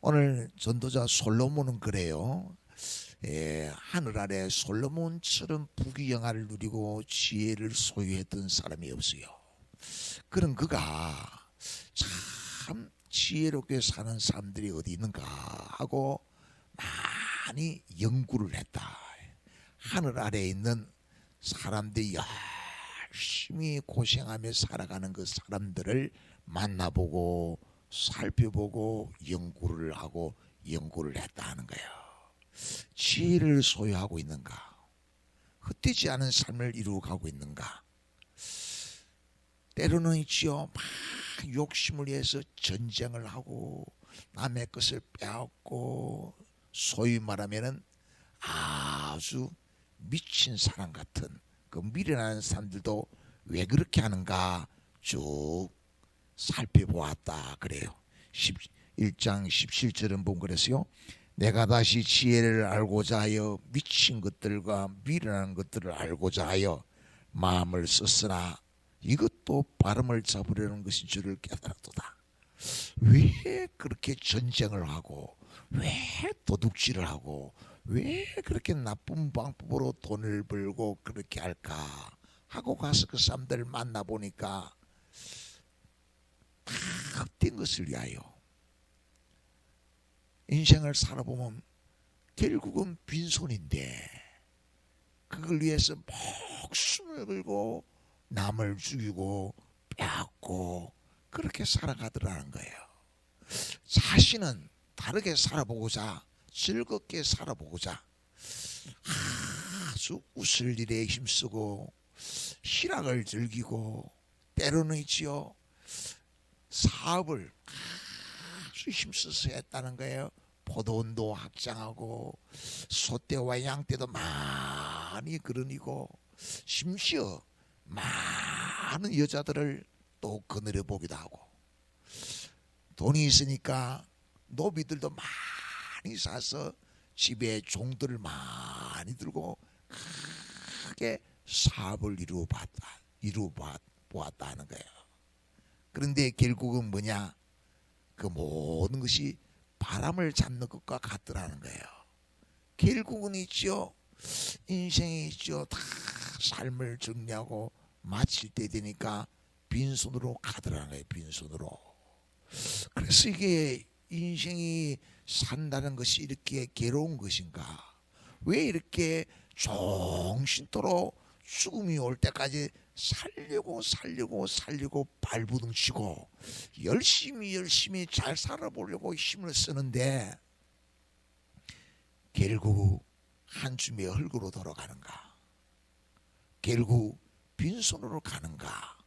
오늘 전도자 솔로몬은 그래요. 하늘 아래 솔로몬처럼 부귀영화를 누리고 지혜를 소유했던 사람이 없어요. 그런 그가 참 지혜롭게 사는 사람들이 어디 있는가 하고 많이 연구를 했다. 하늘 아래에 있는 사람들이 열심히 고생하며 살아가는 그 사람들을 만나보고 살펴보고 연구를 하고 연구를 했다 하는 거예요. 지혜를 소유하고 있는가? 헛되지 않은 삶을 이루어가고 있는가? 때로는 있지요. 막 욕심을 위해서 전쟁을 하고 남의 것을 빼앗고 소위 말하면은 아주 미친 사람 같은 그 미련한 사람들도 왜 그렇게 하는가 쭉 살펴보았다 그래요. 1장 17절은 보면 그랬어요. 내가 다시 지혜를 알고자 하여 미친 것들과 미련한 것들을 알고자 하여 마음을 썼으나 이것도 발음을 잡으려는 것인 줄을 깨달았도다. 왜 그렇게 전쟁을 하고 왜 도둑질을 하고 왜 그렇게 나쁜 방법으로 돈을 벌고 그렇게 할까 하고 가서 그 사람들을 만나보니까 다 헛된 것을 위하여 인생을 살아보면 결국은 빈손인데 그걸 위해서 목숨을 걸고 남을 죽이고 빼앗고 그렇게 살아가더라는 거예요. 자신은 다르게 살아보고자 즐겁게 살아보고자 아주 웃을 일에 힘쓰고 희락을 즐기고 때로는 있지요. 사업을 아주 힘써서 했다는 거예요. 포도원도 확장하고 소떼와 양떼도 많이 거느리고 심지어 많은 여자들을 또 거느려 보기도 하고 돈이 있으니까 노비들도 많이 사서 집에 종들을 많이 들고 크게 사업을 이루어보았다는 거예요. 그런데 결국은 뭐냐? 그 모든 것이 바람을 잡는 것과 같더라는 거예요. 결국은 있죠. 인생이 있죠. 다 삶을 정리하고 마칠 때 되니까 빈손으로 가더라는 거예요. 빈손으로. 그래서 이게 인생이 산다는 것이 이렇게 괴로운 것인가? 왜 이렇게 정신토록 죽음이 올 때까지 살려고 발부둥치고 열심히 잘 살아보려고 힘을 쓰는데 결국 한숨에 흙으로 돌아가는가? 결국 빈손으로 가는가?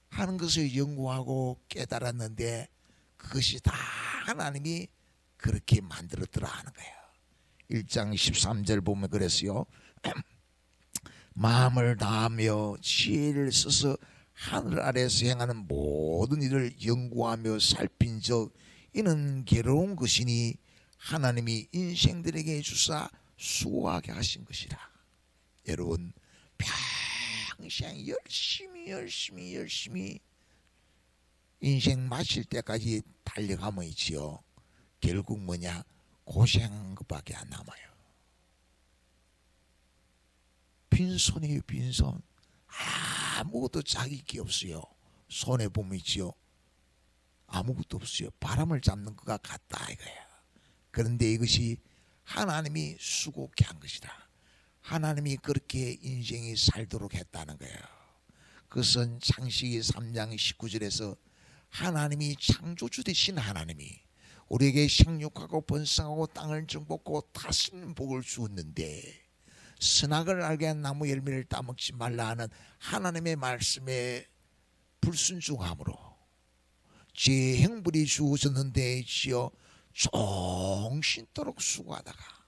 하는 것을 연구하고 깨달았는데 그것이 다 하나님이 그렇게 만들었더라 하는 거예요. 1장 13절 보면 그랬어요. 마음을 다하며 지혜를 써서 하늘 아래에서 행하는 모든 일을 연구하며 살핀 적 이는 괴로운 것이니 하나님이 인생들에게 주사 수고하게 하신 것이라. 여러분 평생 열심히 인생 마칠 때까지 달려가면 있지요. 결국 뭐냐? 고생한 것밖에 안 남아요. 빈손이에요. 빈손. 아무것도 자기 게 없어요. 손에 보면 있지요. 아무것도 없어요. 바람을 잡는 것과 같다 이거예요. 그런데 이것이 하나님이 수고케 한 것이다. 하나님이 그렇게 인생이 살도록 했다는 거예요. 그것은 창세기 3장 19절에서 하나님이 창조주 되신 하나님이 우리에게 생육하고 번성하고 땅을 정복하고 다스리는 복을 주었는데 선악을 알게 한 나무 열매를 따먹지 말라 하는 하나님의 말씀에 불순종함으로 죄의 형벌이 주어졌는데 지어 정신토록 수고하다가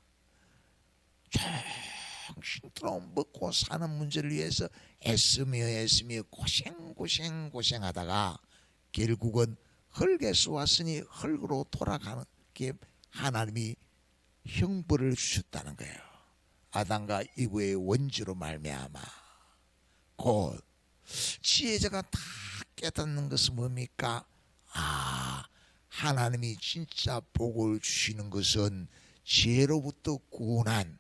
정신토록 먹고 사는 문제를 위해서 애쓰며 고생하다가 결국은 흙에서 왔으니 흙으로 돌아가는 게 하나님이 형벌을 주셨다는 거예요. 아담과 이브의 원죄로 말미암아 곧 지혜자가 다 깨닫는 것은 뭡니까? 하나님이 진짜 복을 주시는 것은 죄로부터 구원한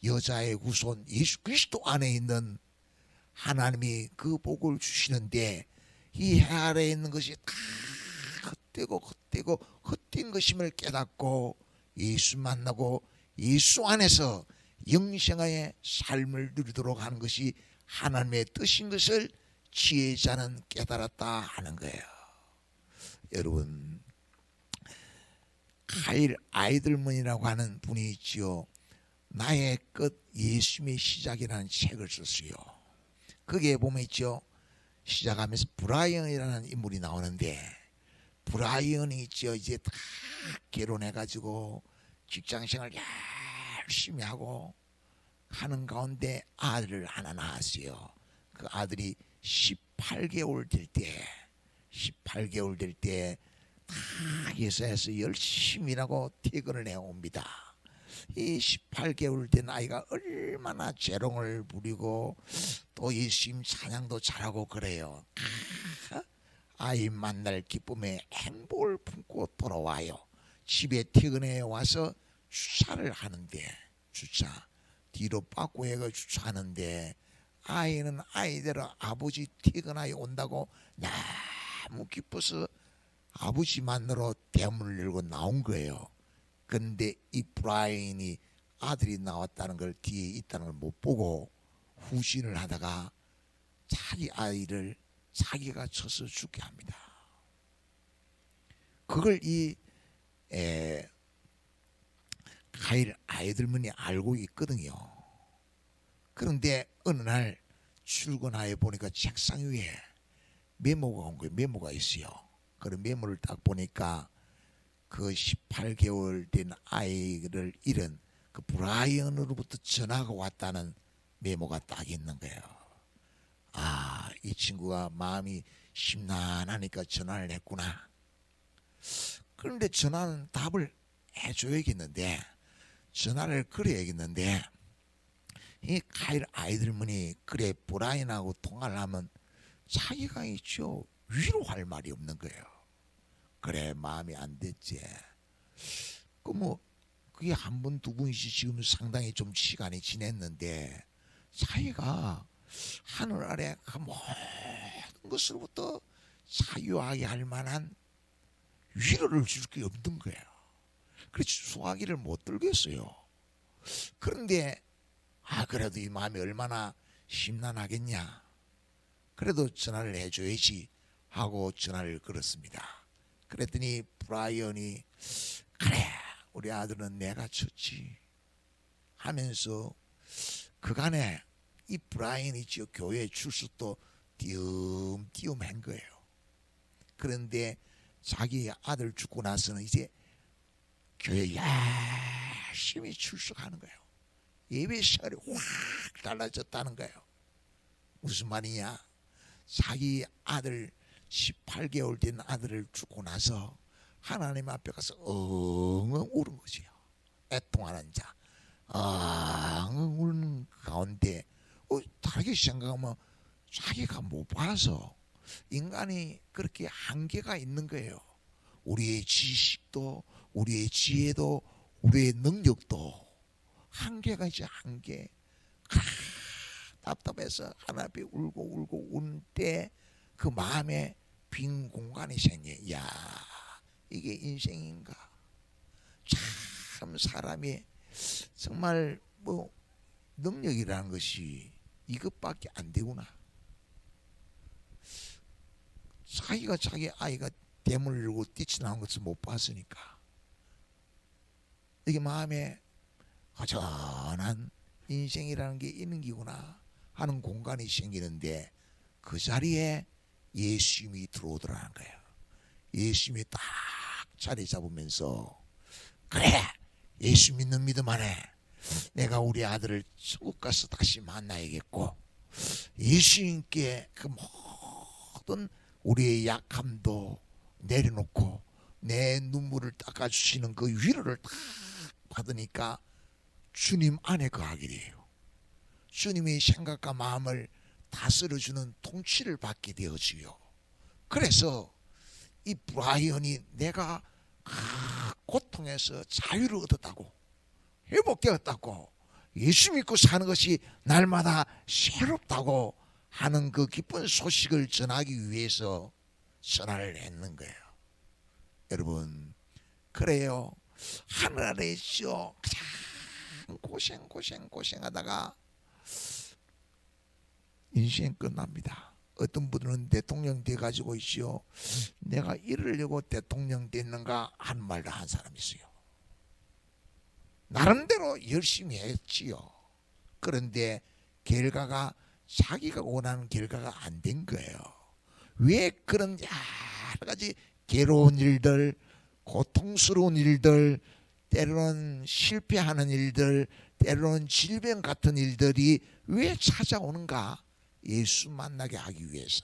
여자의 후손 예수 그리스도 안에 있는 하나님이 그 복을 주시는데, 이 해 아래에 있는 것이 다 헛되고 헛된 것임을 깨닫고 예수 만나고 예수 안에서 영생의 삶을 누리도록 하는 것이 하나님의 뜻인 것을 지혜자는 깨달았다 하는 거예요. 여러분, 가일 아이들문이라고 하는 분이 있지요. 나의 끝 예수님의 시작이라는 책을 썼어요. 거기에 보면 있죠. 시작하면서 브라이언이라는 인물이 나오는데, 브라이언이 있죠. 이제 다 결혼해가지고 직장생활 열심히 하고 하는 가운데 아들을 하나 낳았어요. 그 아들이 18개월 될 때 다 회사에서 열심히 일하고 퇴근을 해옵니다. 이 18개월 된 아이가 얼마나 재롱을 부리고 또 예수님 찬양도 잘하고 그래요. 아이 만날 기쁨에 행복을 품고 돌아와요. 집에 퇴근해 와서 주차를 하는데, 주차 뒤로 빠꾸해가 주차하는데, 아이는 아이대로 아버지 퇴근하여 온다고 너무 기뻐서 아버지 만나러 대문을 열고 나온 거예요. 그런데 이 브라이언이 아들이 나왔다는 걸, 뒤에 있다는 걸 못 보고 후진을 하다가 자기 아이를 자기가 쳐서 죽게 합니다. 그걸 이 가일 아이들만이 알고 있거든요. 그런데 어느 날 출근하여 보니까 책상 위에 메모가 온 거예요. 메모가 있어요. 그 메모를 딱 보니까 그 18개월 된 아이를 잃은 그 브라이언으로부터 전화가 왔다는 메모가 딱 있는 거예요. 아, 이 친구가 마음이 심란하니까 전화를 했구나. 그런데 전화는 답을 해줘야겠는데, 전화를 걸어야겠는데, 이 가일 아이들만이 그래 브라이언하고 통화를 하면 자기가 있죠. 위로할 말이 없는 거예요. 그래 마음이 안 됐지. 그 뭐 그게 한 번 두 번이지 지금 상당히 좀 시간이 지냈는데, 자기가 하늘 아래 그 모든 것으로부터 자유하게 할 만한 위로를 줄 게 없는 거예요. 그래서 수화기를 못 들겠어요. 그런데 그래도 이 마음이 얼마나 심란하겠냐. 그래도 전화를 해줘야지 하고 전화를 걸었습니다. 그랬더니 브라이언이 그래 우리 아들은 내가 쳤지 하면서 그간에 이 브라이언이 저 교회 출석도 띄엄띄엄한 거예요. 그런데 자기 아들 죽고 나서는 이제 교회 열심히 출석하는 거예요. 예배 시간이 확 달라졌다는 거예요. 무슨 말이냐? 자기 아들 18개월 된 아들을 죽고 나서 하나님 앞에 가서 엉엉 우는 거지요. 애통하는 자 엉엉 우는 가운데 다르게 생각하면 자기가 못 봐서, 인간이 그렇게 한계가 있는 거예요. 우리의 지식도 우리의 지혜도 우리의 능력도 한계가 있지. 한계. 답답해서 하나님 앞에 울고 우는 때 그 마음에 빈 공간이 생겨. 야, 이게 인생인가? 참 사람이 정말 뭐 능력이라는 것이 이것밖에 안 되구나. 자기가 자기 아이가 대문을 열고 뛰쳐나온 것을 못 봤으니까 이게 마음에 허전한 인생이라는 게 있는 기구나 하는 공간이 생기는데, 그 자리에 예수님이 들어오더라는 거예요. 예수님이 딱 자리 잡으면서 그래 예수 믿는 믿음 안에 내가 우리 아들을 천국 가서 다시 만나야겠고, 예수님께 그 모든 우리의 약함도 내려놓고 내 눈물을 닦아주시는 그 위로를 딱 받으니까 주님 안에 거하게 돼요. 주님의 생각과 마음을 다스려주는 통치를 받게 되어지요. 그래서 이 브라이언이 내가 고통에서 자유를 얻었다고, 회복되었다고, 예수 믿고 사는 것이 날마다 새롭다고 하는 그 기쁜 소식을 전하기 위해서 전화를 했는 거예요. 여러분, 그래요. 하늘 아래에서 고생하다가 인생 끝납니다. 어떤 분들은 대통령 돼가지고 있어요. 내가 이러려고 대통령 됐는가 하는 말도 한 사람이 있어요. 나름대로 열심히 했지요. 그런데 결과가 자기가 원하는 결과가 안 된 거예요. 왜 그런 여러 가지 괴로운 일들, 고통스러운 일들, 때로는 실패하는 일들, 때로는 질병 같은 일들이 왜 찾아오는가? 예수 만나게 하기 위해서.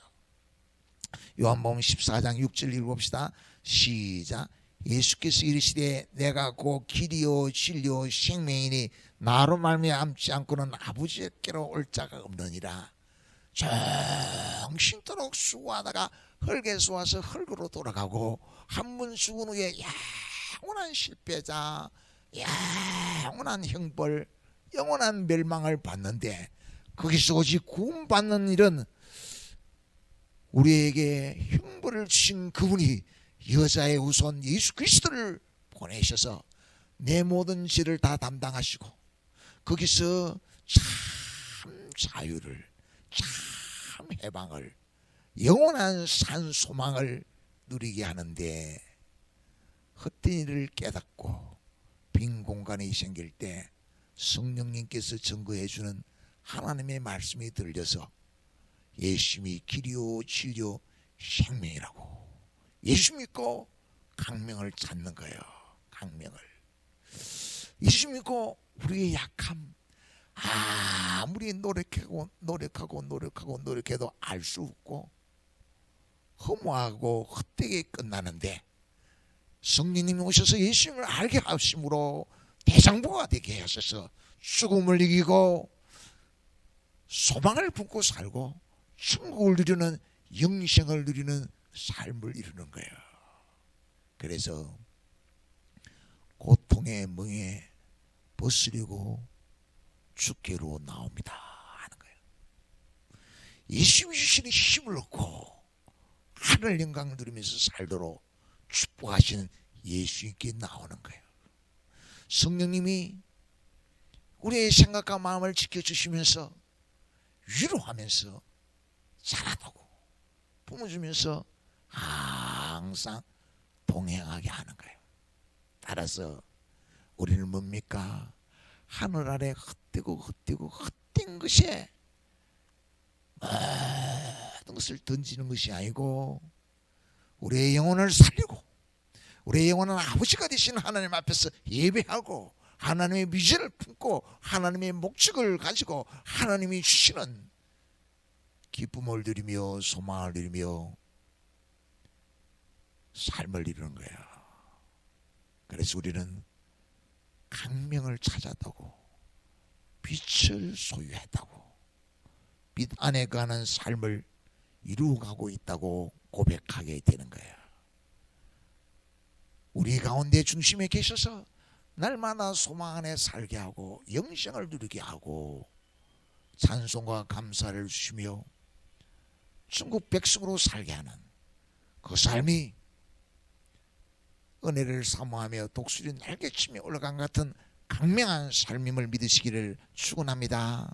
요한복음 14장 6절 읽어봅시다. 시작. 예수께서 이르시되 내가 곧 길이요 진리요 생명이니 나로 말미암지 않고는 아버지께로 올 자가 없느니라. 정신토록 수고하다가 흙에서 와서 흙으로 돌아가고 한 번 죽은 후에 영원한 실패자, 영원한 형벌, 영원한 멸망을 받는데, 거기서 오직 구원받는 일은 우리에게 형벌을 주신 그분이 여자의 우선 예수 그리스도를 보내셔서 내 모든 죄를 다 담당하시고 거기서 참 자유를, 참 해방을, 영원한 산 소망을 누리게 하는데, 헛된 일을 깨닫고 빈 공간이 생길 때 성령님께서 증거해 주는 하나님의 말씀이 들려서 예수님이 길이요 진리요 생명이라고, 예수 믿고 강명을 찾는 거예요. 강명을. 예수 믿고 우리의 약함, 아무리 노력해도 알 수 없고 허무하고 헛되게 끝나는데, 성령님이 오셔서 예수님을 알게 하심으로 대장부가 되게 하셔서 죽음을 이기고 소망을 품고 살고 천국을 누리는, 영생을 누리는 삶을 이루는 거예요. 그래서 고통의 멍에 벗으려고 주께로 나옵니다 하는 거예요. 예수님이 주시는 힘을 얻고 하늘 영광을 누리면서 살도록 축복하시는 예수님께 나오는 거예요. 성령님이 우리의 생각과 마음을 지켜주시면서 위로하면서 잘하다고 품어주면서 항상 동행하게 하는 거예요. 따라서 우리는 뭡니까? 하늘 아래 헛된 것에 모든 것을 던지는 것이 아니고 우리의 영혼을 살리고 우리의 영혼은 아버지가 되신 하나님 앞에서 예배하고 하나님의 미래를 품고 하나님의 목적을 가지고 하나님이 주시는 기쁨을 누리며 소망을 누리며 삶을 이루는 거예요. 그래서 우리는 강명을 찾았다고, 빛을 소유했다고, 빛 안에 가는 삶을 이루어가고 있다고 고백하게 되는 거예요. 우리 가운데 중심에 계셔서 날마다 소망 안에 살게 하고 영생을 누리게 하고 찬송과 감사를 주시며 천국 백성으로 살게 하는 그 삶이 은혜를 사모하며 독수리 날개치며 올라간 같은 강명한 삶임을 믿으시기를 축원합니다.